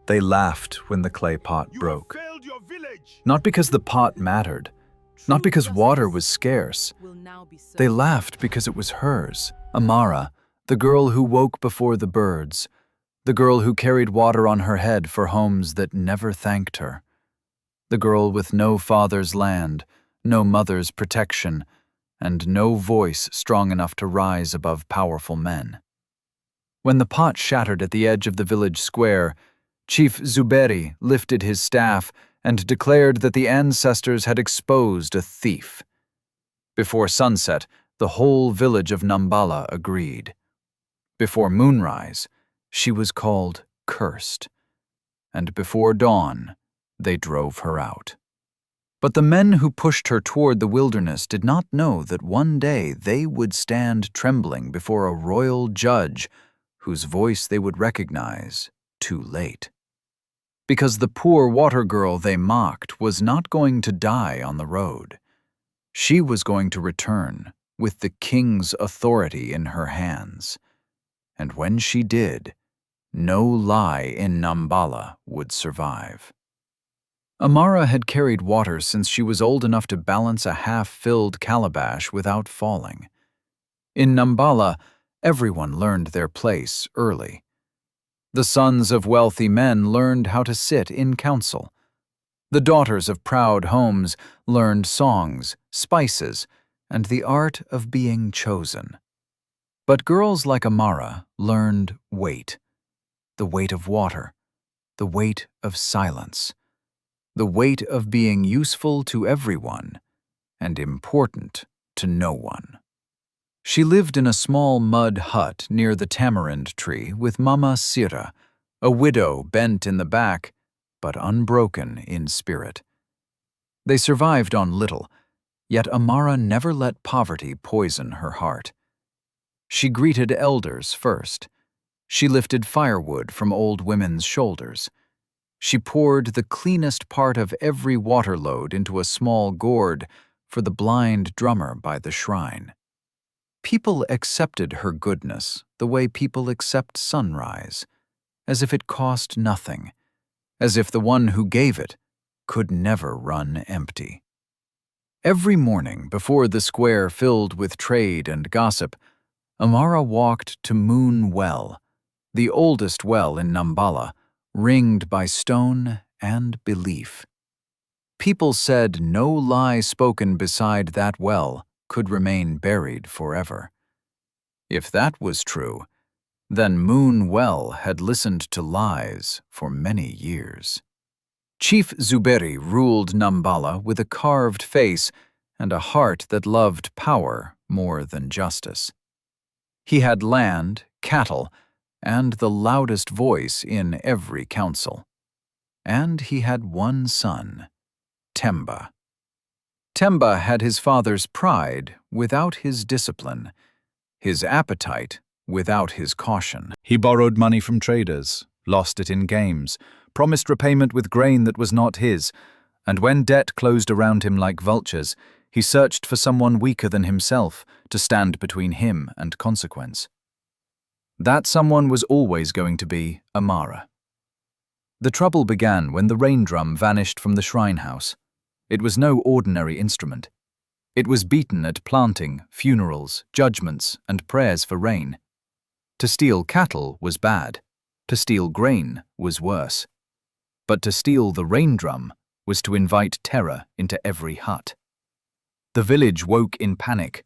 They laughed when the clay pot broke. Failed your village. Not because the pot mattered, not because water was scarce. They laughed because it was hers, Amara, the girl who woke before the birds, the girl who carried water on her head for homes that never thanked her, the girl with no father's land, no mother's protection, and no voice strong enough to rise above powerful men. When the pot shattered at the edge of the village square, Chief Zuberi lifted his staff and declared that the ancestors had exposed a thief. Before sunset, the whole village of Nambala agreed. Before moonrise, she was called cursed, and before dawn, they drove her out. But the men who pushed her toward the wilderness did not know that one day they would stand trembling before a royal judge whose voice they would recognize too late. Because the poor water girl they mocked was not going to die on the road. She was going to return with the king's authority in her hands. And when she did, no lie in Nambala would survive. Amara had carried water since she was old enough to balance a half-filled calabash without falling. In Nambala, everyone learned their place early. The sons of wealthy men learned how to sit in council. The daughters of proud homes learned songs, spices, and the art of being chosen. But girls like Amara learned weight, the weight of water, the weight of silence, the weight of being useful to everyone and important to no one. She lived in a small mud hut near the tamarind tree with Mama Sira, a widow bent in the back, but unbroken in spirit. They survived on little, yet Amara never let poverty poison her heart. She greeted elders first. She lifted firewood from old women's shoulders. She poured the cleanest part of every water load into a small gourd for the blind drummer by the shrine. People accepted her goodness the way people accept sunrise, as if it cost nothing, as if the one who gave it could never run empty. Every morning before the square filled with trade and gossip, Amara walked to Moon Well, the oldest well in Nambala, ringed by stone and belief. People said no lie spoken beside that well could remain buried forever. If that was true, then Moon Well had listened to lies for many years. Chief Zuberi ruled Nambala with a carved face and a heart that loved power more than justice. He had land, cattle, and the loudest voice in every council. And he had one son, Temba. Temba had his father's pride without his discipline, his appetite without his caution. He borrowed money from traders, lost it in games, promised repayment with grain that was not his, and when debt closed around him like vultures, he searched for someone weaker than himself to stand between him and consequence. That someone was always going to be Amara. The trouble began when the rain drum vanished from the shrine house. It was no ordinary instrument. It was beaten at planting, funerals, judgments, and prayers for rain. To steal cattle was bad. To steal grain was worse. But to steal the rain drum was to invite terror into every hut. The village woke in panic.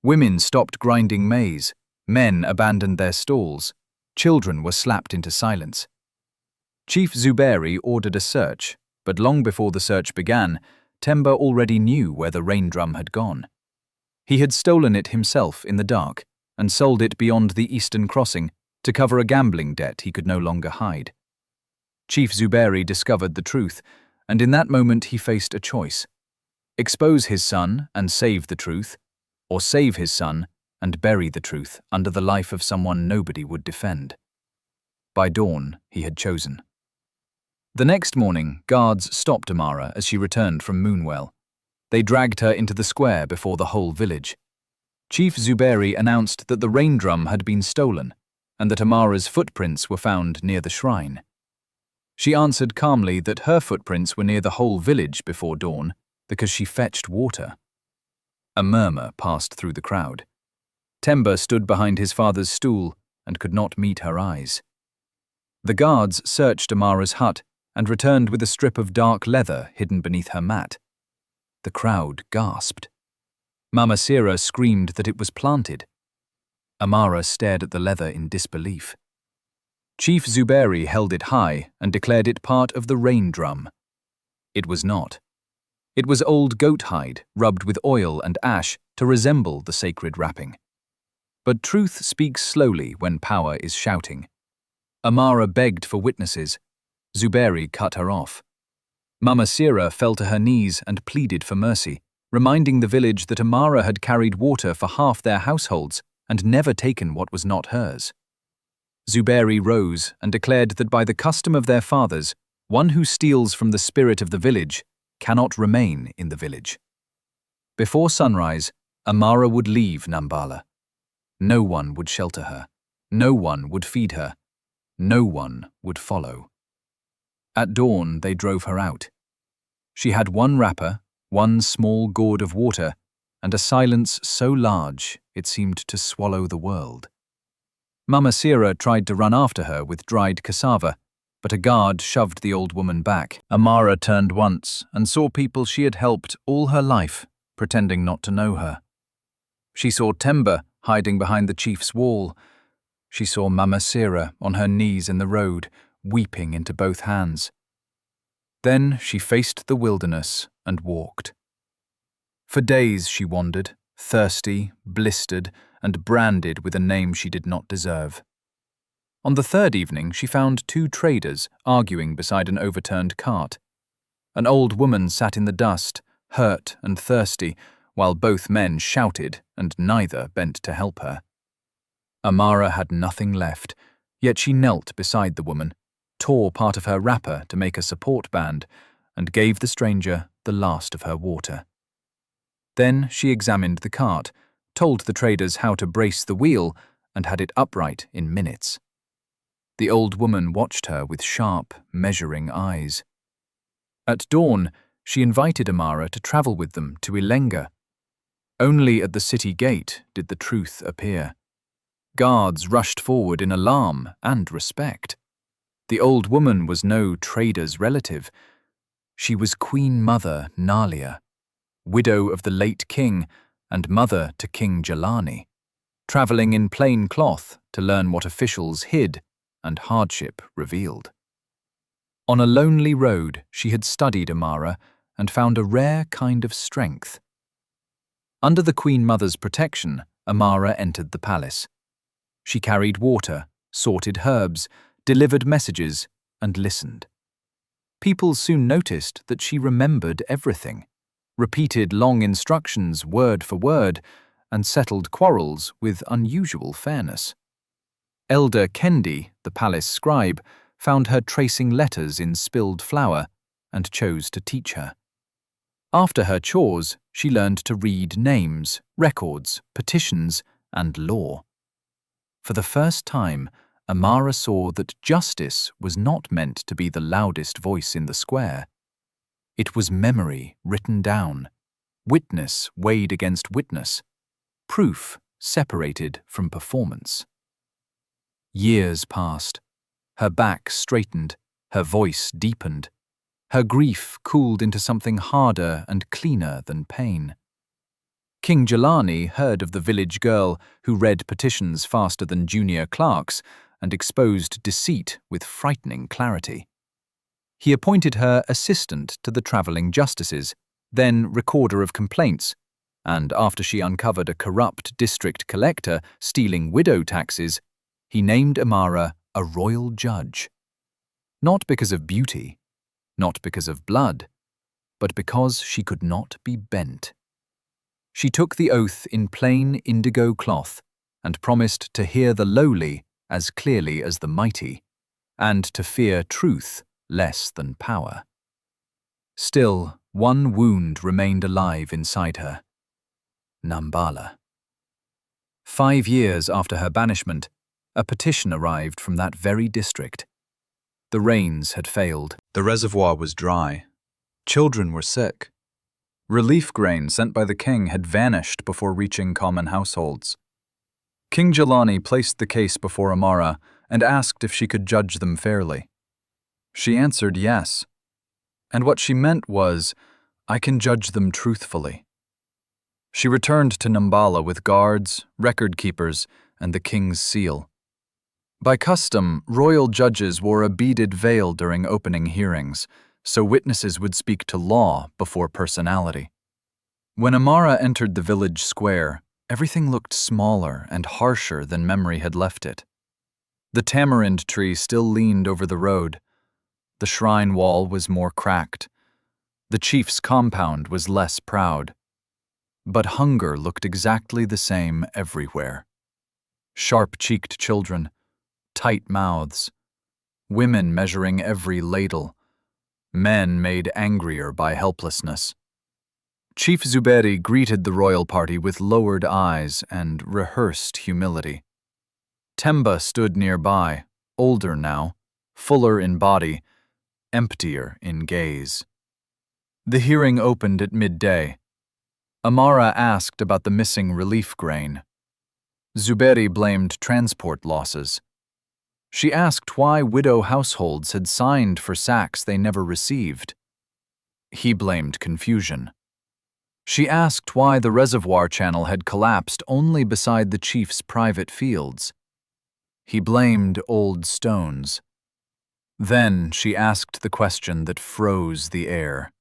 Women stopped grinding maize. Men abandoned their stalls. Children were slapped into silence. Chief Zuberi ordered a search, but long before the search began, Temba already knew where the rain drum had gone. He had stolen it himself in the dark and sold it beyond the eastern crossing to cover a gambling debt he could no longer hide. Chief Zuberi discovered the truth, and in that moment he faced a choice: expose his son and save the truth, or save his son and bury the truth under the life of someone nobody would defend. By dawn, he had chosen. The next morning, guards stopped Amara as she returned from Moonwell. They dragged her into the square before the whole village. Chief Zuberi announced that the rain drum had been stolen and that Amara's footprints were found near the shrine. She answered calmly that her footprints were near the whole village before dawn because she fetched water. A murmur passed through the crowd. Temba stood behind his father's stool and could not meet her eyes. The guards searched Amara's hut and returned with a strip of dark leather hidden beneath her mat. The crowd gasped. Mama Sira screamed that it was planted. Amara stared at the leather in disbelief. Chief Zuberi held it high and declared it part of the rain drum. It was not. It was old goat hide rubbed with oil and ash to resemble the sacred wrapping. But truth speaks slowly when power is shouting. Amara begged for witnesses. Zuberi cut her off. Mama Sira fell to her knees and pleaded for mercy, reminding the village that Amara had carried water for half their households and never taken what was not hers. Zuberi rose and declared that by the custom of their fathers, one who steals from the spirit of the village cannot remain in the village. Before sunrise, Amara would leave Nambala. No one would shelter her. No one would feed her. No one would follow. At dawn, they drove her out. She had one wrapper, one small gourd of water, and a silence so large it seemed to swallow the world. Mama Sira tried to run after her with dried cassava, but a guard shoved the old woman back. Amara turned once and saw people she had helped all her life, pretending not to know her. She saw Temba hiding behind the chief's wall. She saw Mama Sira on her knees in the road, weeping into both hands. Then she faced the wilderness and walked. For days she wandered, thirsty, blistered, and branded with a name she did not deserve. On the third evening, she found two traders arguing beside an overturned cart. An old woman sat in the dust, hurt and thirsty, while both men shouted and neither bent to help her. Amara had nothing left, yet she knelt beside the woman, tore part of her wrapper to make a support band, and gave the stranger the last of her water. Then she examined the cart, told the traders how to brace the wheel, and had it upright in minutes. The old woman watched her with sharp, measuring eyes. At dawn, she invited Amara to travel with them to Ilenga. Only at the city gate did the truth appear. Guards rushed forward in alarm and respect. The old woman was no trader's relative. She was Queen Mother Nalia, widow of the late king and mother to King Jelani, travelling in plain cloth to learn what officials hid and hardship revealed. On a lonely road, she had studied Amara and found a rare kind of strength. Under the Queen Mother's protection, Amara entered the palace. She carried water, sorted herbs, delivered messages, and listened. People soon noticed that she remembered everything, repeated long instructions word for word, and settled quarrels with unusual fairness. Elder Kendi, the palace scribe, found her tracing letters in spilled flour and chose to teach her. After her chores, she learned to read names, records, petitions, and law. For the first time, Amara saw that justice was not meant to be the loudest voice in the square. It was memory written down, witness weighed against witness, proof separated from performance. Years passed. Her back straightened, her voice deepened. Her grief cooled into something harder and cleaner than pain. King Jelani heard of the village girl who read petitions faster than junior clerks and exposed deceit with frightening clarity. He appointed her assistant to the travelling justices, then recorder of complaints, and after she uncovered a corrupt district collector stealing widow taxes, he named Amara a royal judge. Not because of beauty, not because of blood, but because she could not be bent. She took the oath in plain indigo cloth and promised to hear the lowly as clearly as the mighty, and to fear truth less than power. Still, one wound remained alive inside her: Nambala. 5 years after her banishment, a petition arrived from that very district. The rains had failed. The reservoir was dry. Children were sick. Relief grain sent by the king had vanished before reaching common households. King Jelani placed the case before Amara and asked if she could judge them fairly. She answered yes. And what she meant was, I can judge them truthfully. She returned to Nambala with guards, record keepers, and the king's seal. By custom, royal judges wore a beaded veil during opening hearings, so witnesses would speak to law before personality. When Amara entered the village square, everything looked smaller and harsher than memory had left it. The tamarind tree still leaned over the road. The shrine wall was more cracked. The chief's compound was less proud. But hunger looked exactly the same everywhere. Sharp-cheeked children, tight mouths, women measuring every ladle, men made angrier by helplessness. Chief Zuberi greeted the royal party with lowered eyes and rehearsed humility. Temba stood nearby, older now, fuller in body, emptier in gaze. The hearing opened at midday. Amara asked about the missing relief grain. Zuberi blamed transport losses. She asked why widow households had signed for sacks they never received. He blamed confusion. She asked why the reservoir channel had collapsed only beside the chief's private fields. He blamed old stones. Then she asked the question that froze the air.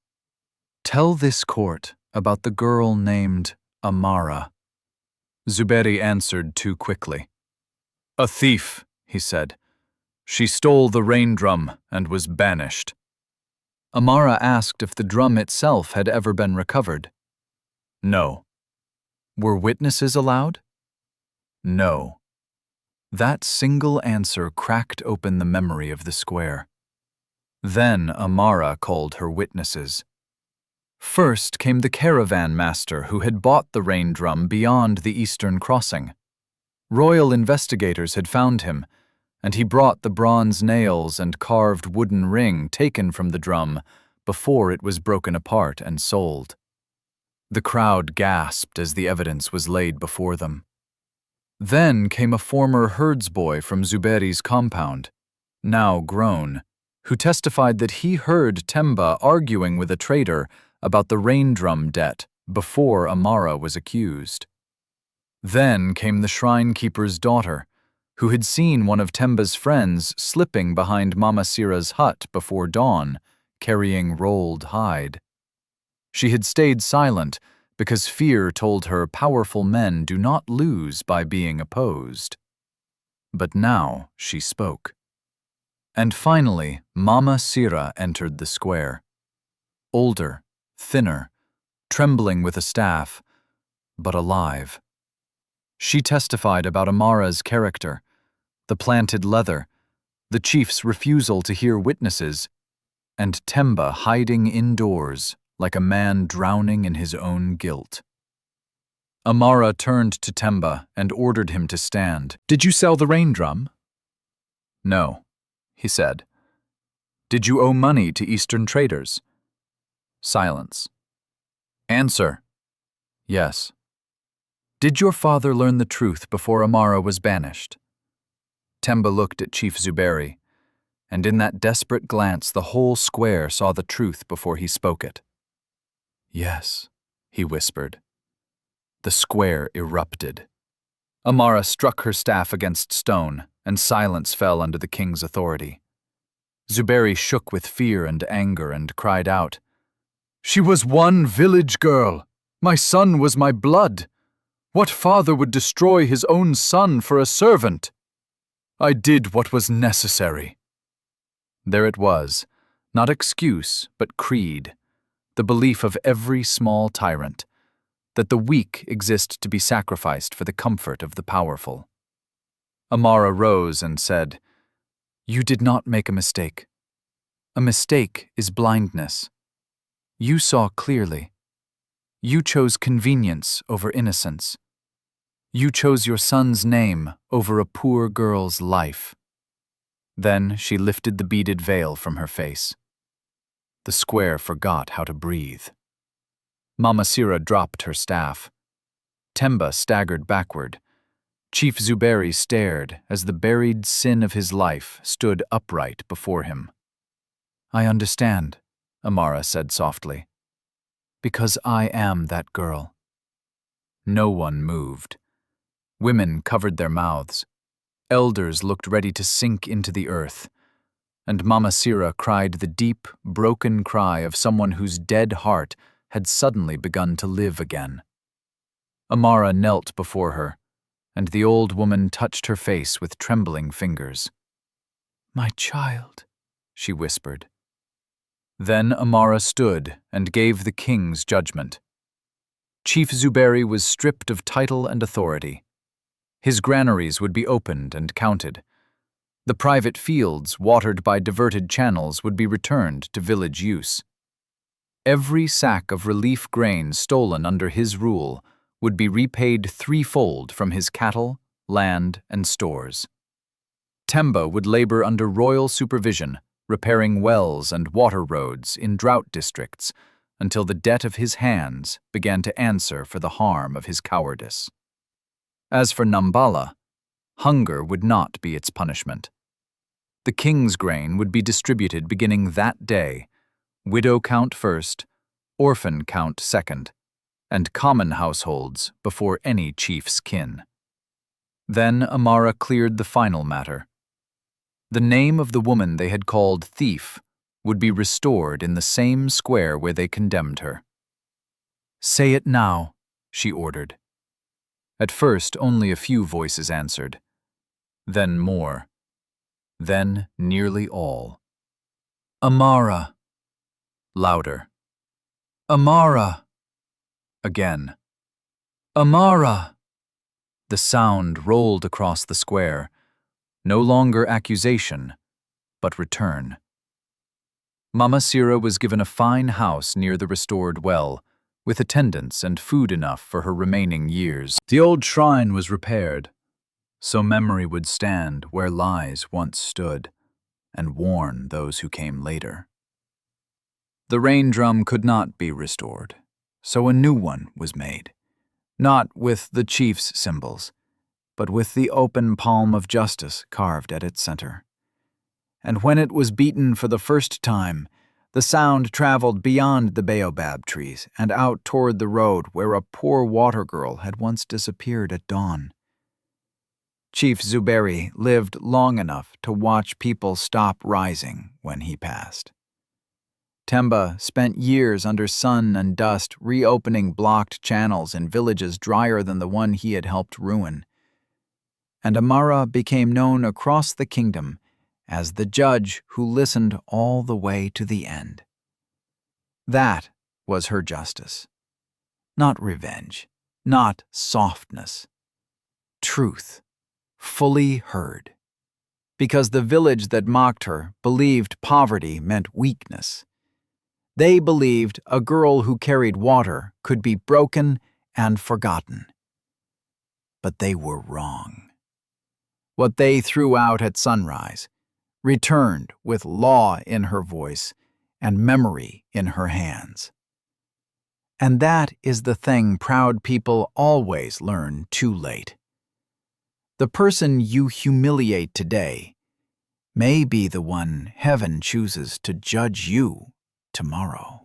Tell this court about the girl named Amara. Zuberi answered too quickly. A thief, he said. She stole the rain drum and was banished. Amara asked if the drum itself had ever been recovered. No. Were witnesses allowed? No. That single answer cracked open the memory of the square. Then Amara called her witnesses. First came the caravan master who had bought the rain drum beyond the eastern crossing. Royal investigators had found him, and he brought the bronze nails and carved wooden ring taken from the drum before it was broken apart and sold. The crowd gasped as the evidence was laid before them. Then came a former herdsboy from Zuberi's compound, now grown, who testified that he heard Temba arguing with a trader about the rain drum debt before Amara was accused. Then came the shrine keeper's daughter, who had seen one of Temba's friends slipping behind Mama Sira's hut before dawn, carrying rolled hide. She had stayed silent because fear told her powerful men do not lose by being opposed. But now she spoke. And finally, Mama Sira entered the square. Older, thinner, trembling with a staff, but alive. She testified about Amara's character, the planted leather, the chief's refusal to hear witnesses, and Temba hiding indoors like a man drowning in his own guilt. Amara turned to Temba and ordered him to stand. Did you sell the rain drum? No, he said. Did you owe money to Eastern traders? Silence. Answer. Yes. Did your father learn the truth before Amara was banished? Temba looked at Chief Zuberi, and in that desperate glance the whole square saw the truth before he spoke it. Yes, he whispered. The square erupted. Amara struck her staff against stone, and silence fell under the king's authority. Zuberi shook with fear and anger and cried out, She was one village girl. My son was my blood. What father would destroy his own son for a servant? I did what was necessary. There it was, not excuse, but creed, the belief of every small tyrant, that the weak exist to be sacrificed for the comfort of the powerful. Amara rose and said, You did not make a mistake. A mistake is blindness. You saw clearly. You chose convenience over innocence. You chose your son's name over a poor girl's life. Then she lifted the beaded veil from her face. The square forgot how to breathe. Mama Sira dropped her staff. Temba staggered backward. Chief Zuberi stared as the buried sin of his life stood upright before him. "I understand," Amara said softly, "because I am that girl." No one moved. Women covered their mouths. Elders looked ready to sink into the earth. And Mama Sira cried the deep, broken cry of someone whose dead heart had suddenly begun to live again. Amara knelt before her, and the old woman touched her face with trembling fingers. "My child," she whispered. Then Amara stood and gave the king's judgment. Chief Zuberi was stripped of title and authority. His granaries would be opened and counted. The private fields, watered by diverted channels, would be returned to village use. Every sack of relief grain stolen under his rule would be repaid threefold from his cattle, land, and stores. Temba would labor under royal supervision, repairing wells and water roads in drought districts until the debt of his hands began to answer for the harm of his cowardice. As for Nambala, hunger would not be its punishment. The king's grain would be distributed beginning that day, widow count first, orphan count second, and common households before any chief's kin. Then Amara cleared the final matter. The name of the woman they had called thief would be restored in the same square where they condemned her. "Say it now," she ordered. At first, only a few voices answered. Then more. Then nearly all. "Amara." Louder. "Amara." Again. "Amara." The sound rolled across the square. No longer accusation, but return. Mama Sira was given a fine house near the restored well, with attendants and food enough for her remaining years. The old shrine was repaired, so memory would stand where lies once stood, and warn those who came later. The rain drum could not be restored, so a new one was made, not with the chief's symbols, but with the open palm of justice carved at its center. And when it was beaten for the first time, the sound traveled beyond the baobab trees and out toward the road where a poor water girl had once disappeared at dawn. Chief Zuberi lived long enough to watch people stop rising when he passed. Temba spent years under sun and dust reopening blocked channels in villages drier than the one he had helped ruin. And Amara became known across the kingdom as the judge who listened all the way to the end. That was her justice. Not revenge, not softness. Truth, fully heard. Because the village that mocked her believed poverty meant weakness. They believed a girl who carried water could be broken and forgotten. But they were wrong. What they threw out at sunrise returned with law in her voice and memory in her hands. And that is the thing proud people always learn too late. The person you humiliate today may be the one heaven chooses to judge you tomorrow.